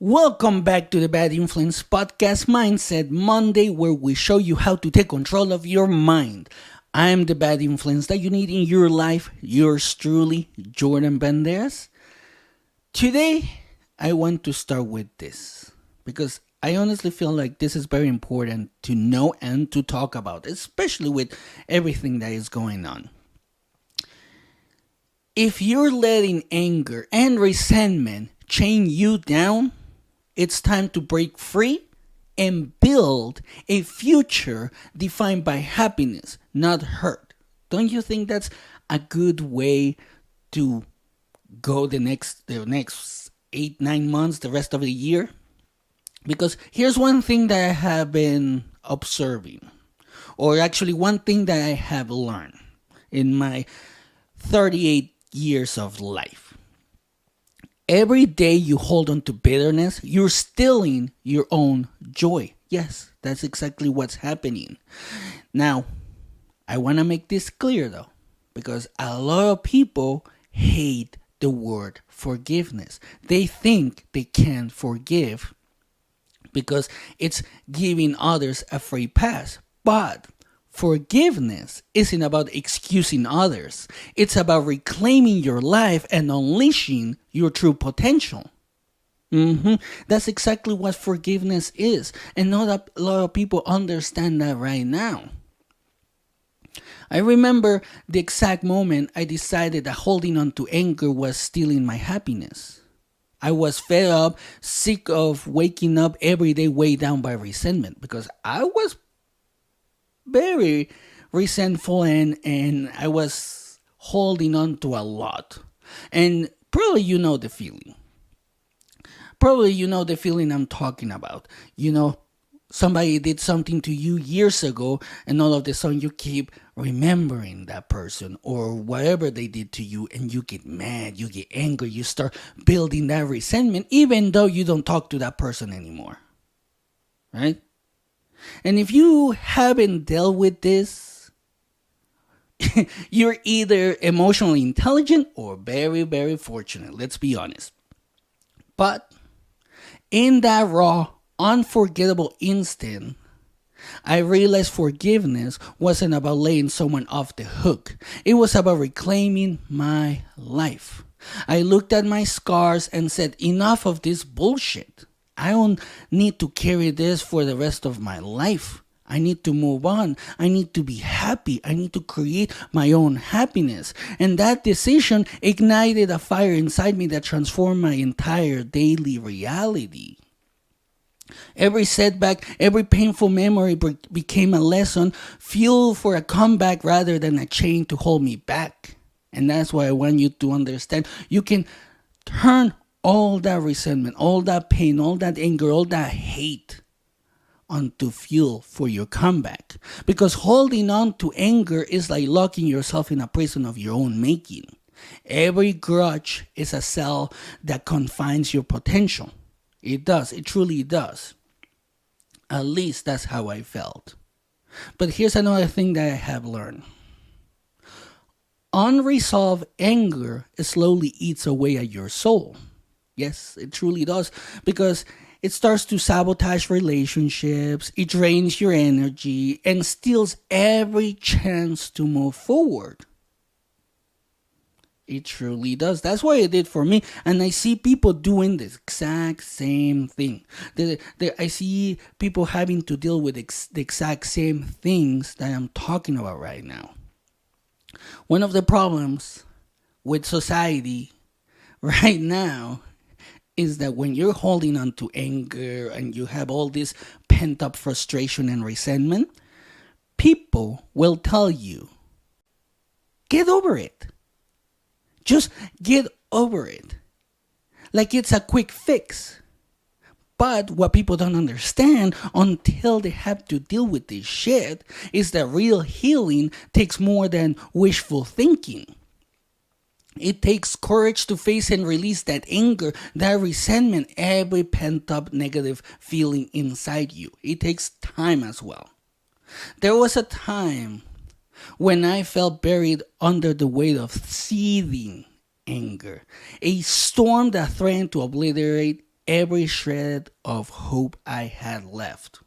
Welcome back to the Bad Influence Podcast Mindset Monday, where we show you how to take control of your mind. I am the bad influence that you need in your life. Yours truly, Bjordan Banderas. Today, I want to start with this because I honestly feel like this is very important to know and to talk about, especially with everything that is going on. If you're letting anger and resentment chain you down, it's time to break free and build a future defined by happiness, not hurt. Don't you think that's a good way to go the next 8-9 months, the rest of the year? Because here's one thing that I have been observing, or actually one thing that I have learned in my 38 years of life. Every day you hold on to bitterness, you're stealing your own joy. Yes, that's exactly what's happening. Now, I want to make this clear though, because a lot of people hate the word forgiveness. They think they can't forgive because it's giving others a free pass. But forgiveness isn't about excusing others. It's about reclaiming your life and unleashing your true potential. That's exactly what forgiveness is. And not a lot of people understand that right now. I remember the exact moment I decided that holding on to anger was stealing my happiness. I was fed up, sick of waking up every day weighed down by resentment because I was very resentful and I was holding on to a lot. And probably you know the feeling. Probably you know the feeling I'm talking about. You know, somebody did something to you years ago and all of a sudden you keep remembering that person or whatever they did to you and you get mad, you get angry, you start building that resentment even though you don't talk to that person anymore. Right? And if you haven't dealt with this, you're either emotionally intelligent or very, very fortunate. Let's be honest. But in that raw, unforgettable instant, I realized forgiveness wasn't about letting someone off the hook. It was about reclaiming my life. I looked at my scars and said, enough of this bullshit. I don't need to carry this for the rest of my life. I need to move on. I need to be happy. I need to create my own happiness. And that decision ignited a fire inside me that transformed my entire daily reality. Every setback, every painful memory became a lesson, fuel for a comeback rather than a chain to hold me back. And that's why I want you to understand. You can turn all that resentment, all that pain, all that anger, all that hate onto fuel for your comeback. Because holding on to anger is like locking yourself in a prison of your own making. Every grudge is a cell that confines your potential. It does. It truly does. At least that's how I felt. But here's another thing that I have learned. Unresolved anger slowly eats away at your soul. Yes, it truly does. Because it starts to sabotage relationships, it drains your energy, and steals every chance to move forward. It truly does. That's what it did for me. And I see people doing the exact same thing. I see people having to deal with the exact same things that I'm talking about right now. One of the problems with society right now is that when you're holding on to anger and you have all this pent up frustration and resentment, people will tell you, get over it. Just get over it. Like it's a quick fix. But what people don't understand until they have to deal with this shit is that real healing takes more than wishful thinking. It takes courage to face and release that anger, that resentment, every pent up negative feeling inside you. It takes time as well. There was a time when I felt buried under the weight of seething anger, a storm that threatened to obliterate every shred of hope I had left.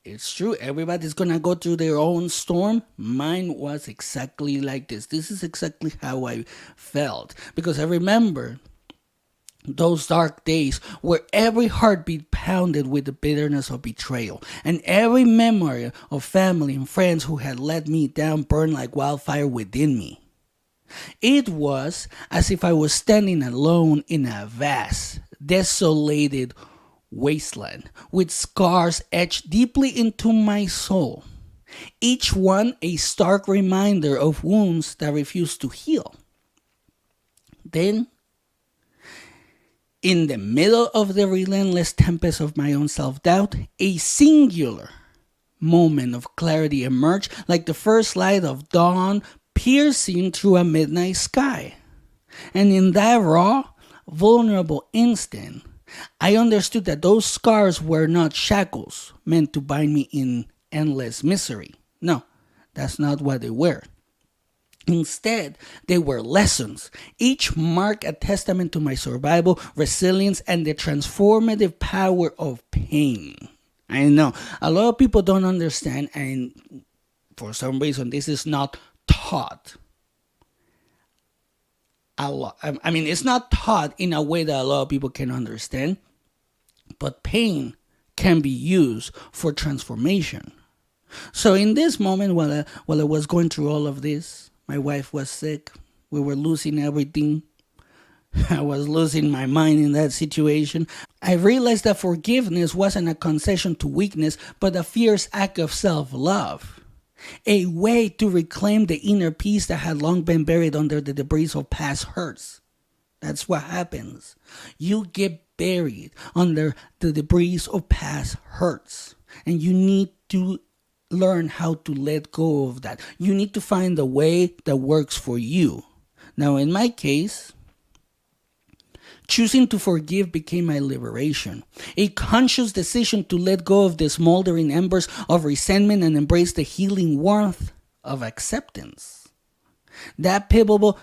It's true, everybody's gonna go through their own storm. Mine was exactly like this. This is exactly how I felt. Because I remember those dark days where every heartbeat pounded with the bitterness of betrayal, and every memory of family and friends who had let me down burned like wildfire within me. It was as if I was standing alone in a vast, desolated wasteland with scars etched deeply into my soul, each one a stark reminder of wounds that refused to heal. Then, in the middle of the relentless tempest of my own self-doubt, a singular moment of clarity emerged like the first light of dawn piercing through a midnight sky. And in that raw, vulnerable instant, I understood that those scars were not shackles meant to bind me in endless misery. No, that's not what they were. Instead, they were lessons, each mark a testament to my survival, resilience, and the transformative power of pain. I know, a lot of people don't understand, and for some reason, this is not taught. It's not taught in a way that a lot of people can understand, but pain can be used for transformation. So in this moment, while I was going through all of this, my wife was sick. We were losing everything. I was losing my mind in that situation. I realized that forgiveness wasn't a concession to weakness, but a fierce act of self-love. A way to reclaim the inner peace that had long been buried under the debris of past hurts. That's what happens. You get buried under the debris of past hurts. And you need to learn how to let go of that. You need to find a way that works for you. Now, in my case, choosing to forgive became my liberation. A conscious decision to let go of the smoldering embers of resentment and embrace the healing warmth of acceptance. That pivotal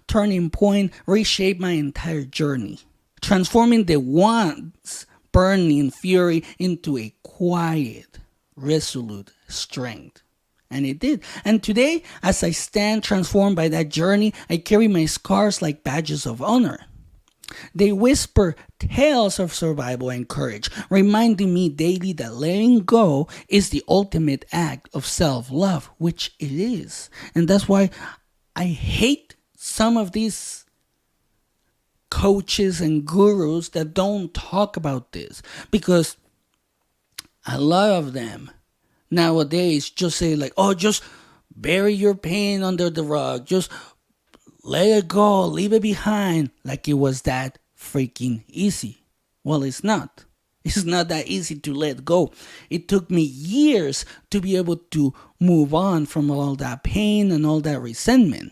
turning point reshaped my entire journey, transforming the once burning fury into a quiet, resolute strength. And it did. And today, as I stand transformed by that journey, I carry my scars like badges of honor. They whisper tales of survival and courage, reminding me daily that letting go is the ultimate act of self-love, which it is. And that's why I hate some of these coaches and gurus that don't talk about this, because a lot of them nowadays just say like, oh, just bury your pain under the rug, just let it go, leave it behind, like it was that freaking easy. Well, it's not. It's not that easy to let go. It took me years to be able to move on from all that pain and all that resentment.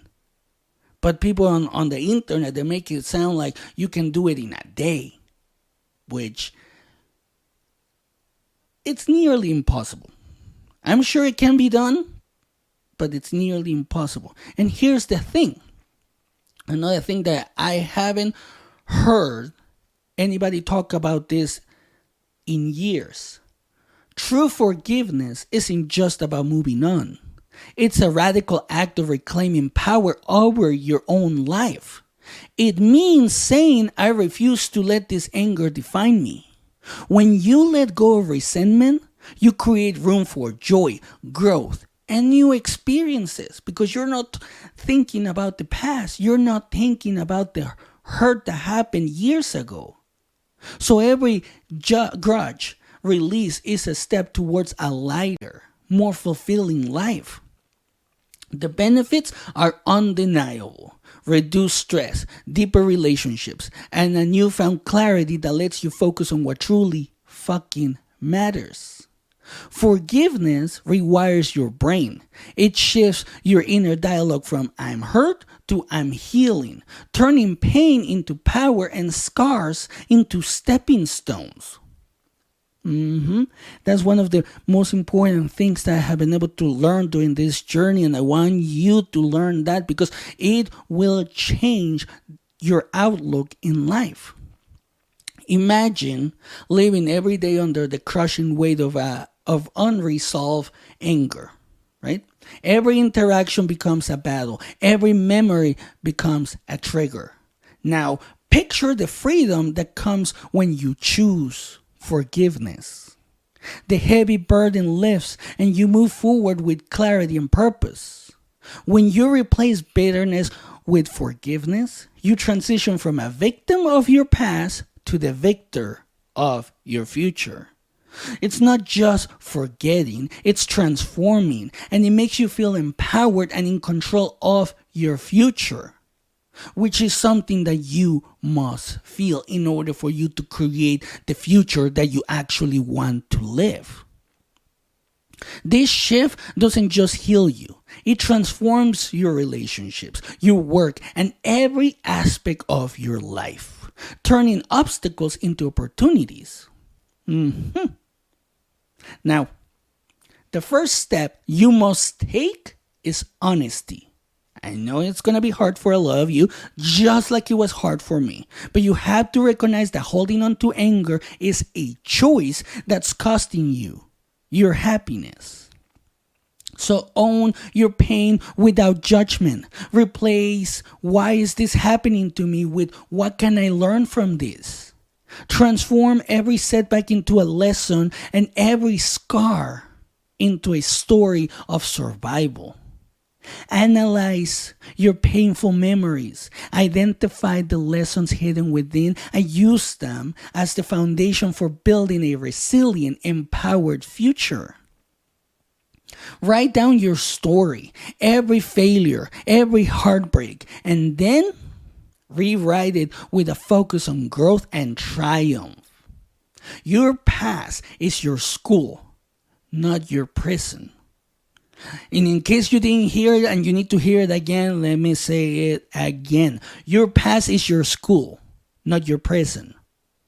But people on the internet, they make it sound like you can do it in a day, which it's nearly impossible. I'm sure it can be done, but it's nearly impossible. And here's the thing. Another thing that I haven't heard anybody talk about this in years. True forgiveness isn't just about moving on. It's a radical act of reclaiming power over your own life. It means saying, I refuse to let this anger define me. When you let go of resentment, you create room for joy, growth, and new experiences, because you're not thinking about the past. You're not thinking about the hurt that happened years ago. So every grudge release is a step towards a lighter, more fulfilling life. The benefits are undeniable. Reduced stress, deeper relationships, and a newfound clarity that lets you focus on what truly fucking matters. Forgiveness rewires your brain. It shifts your inner dialogue from I'm hurt to I'm healing, turning pain into power and scars into stepping stones. That's one of the most important things that I have been able to learn during this journey, and I want you to learn that because it will change your outlook in life. Imagine living every day under the crushing weight of unresolved anger, right? Every interaction becomes a battle. Every memory becomes a trigger. Now, picture the freedom that comes when you choose forgiveness. The heavy burden lifts and you move forward with clarity and purpose. When you replace bitterness with forgiveness, you transition from a victim of your past to the victor of your future. It's not just forgetting, it's transforming, and it makes you feel empowered and in control of your future, which is something that you must feel in order for you to create the future that you actually want to live. This shift doesn't just heal you, it transforms your relationships, your work, and every aspect of your life, turning obstacles into opportunities. Now, the first step you must take is honesty. I know it's going to be hard for a lot of you, just like it was hard for me. But you have to recognize that holding on to anger is a choice that's costing you your happiness. So own your pain without judgment. Replace why is this happening to me with what can I learn from this? Transform every setback into a lesson and every scar into a story of survival. Analyze your painful memories. Identify the lessons hidden within and use them as the foundation for building a resilient, empowered future. Write down your story, every failure, every heartbreak, and then rewrite it with a focus on growth and triumph. Your past is your school, not your prison. And in case you didn't hear it and you need to hear it again, let me say it again. Your past is your school, not your prison.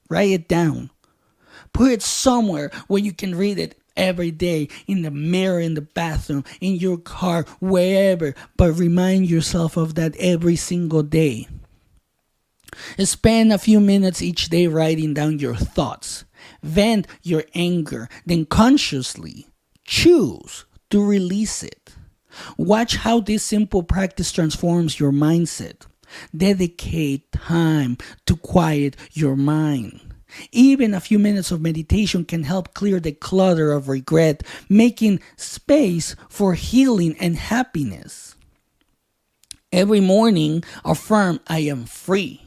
Write it down. Put it somewhere where you can read it every day, in the mirror, in the bathroom, in your car, wherever. But remind yourself of that every single day. Spend a few minutes each day writing down your thoughts. Vent your anger, then consciously choose to release it. Watch how this simple practice transforms your mindset. Dedicate time to quiet your mind. Even a few minutes of meditation can help clear the clutter of regret, making space for healing and happiness. Every morning, affirm, I am free.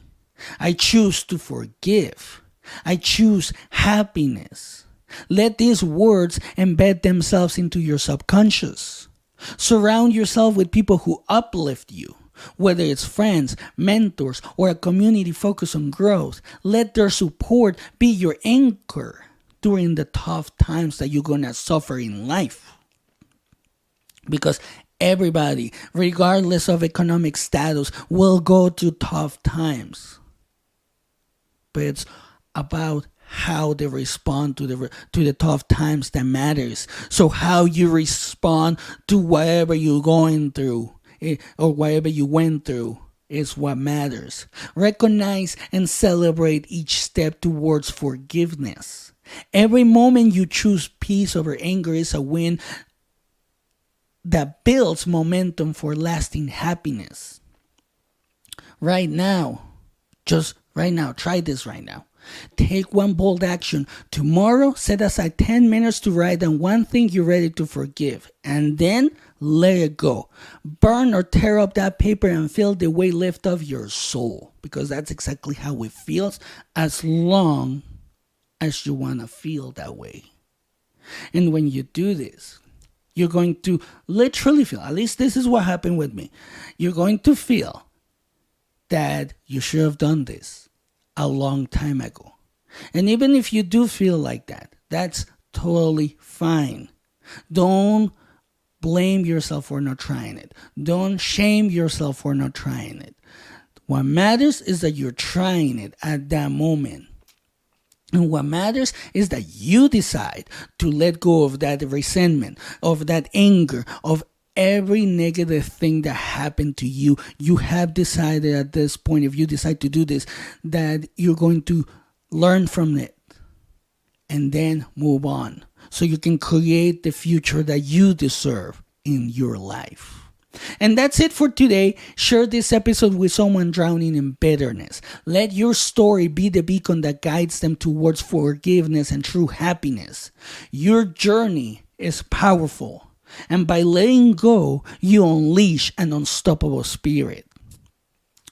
I choose to forgive. I choose happiness. Let these words embed themselves into your subconscious. Surround yourself with people who uplift you, whether it's friends, mentors, or a community focused on growth. Let their support be your anchor during the tough times that you're going to suffer in life. Because everybody, regardless of economic status, will go through tough times. But it's about how they respond to the tough times that matters. So how you respond to whatever you're going through or whatever you went through is what matters. Recognize and celebrate each step towards forgiveness. Every moment you choose peace over anger is a win that builds momentum for lasting happiness. Right now, try this right now. Take one bold action. Tomorrow, set aside 10 minutes to write down one thing you're ready to forgive. And then let it go. Burn or tear up that paper and feel the weight lift off your soul. Because that's exactly how it feels, as long as you want to feel that way. And when you do this, you're going to literally feel, at least this is what happened with me. You're going to feel that you should have done this a long time ago. And even if you do feel like that, that's totally fine. Don't blame yourself for not trying it. Don't shame yourself for not trying it. What matters is that you're trying it at that moment. And what matters is that you decide to let go of that resentment, of that anger, of every negative thing that happened to you, you have decided at this point, if you decide to do this, that you're going to learn from it and then move on so you can create the future that you deserve in your life. And that's it for today. Share this episode with someone drowning in bitterness. Let your story be the beacon that guides them towards forgiveness and true happiness. Your journey is powerful, and by letting go, you unleash an unstoppable spirit.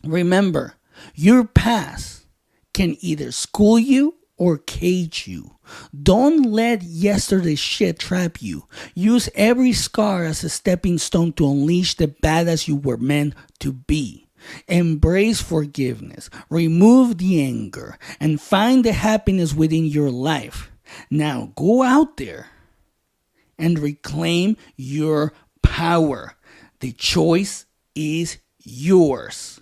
Remember, your past can either school you or cage you. Don't let yesterday's shit trap you. Use every scar as a stepping stone to unleash the badass you were meant to be. Embrace forgiveness, remove the anger, and find the happiness within your life. Now go out there and reclaim your power. The choice is yours.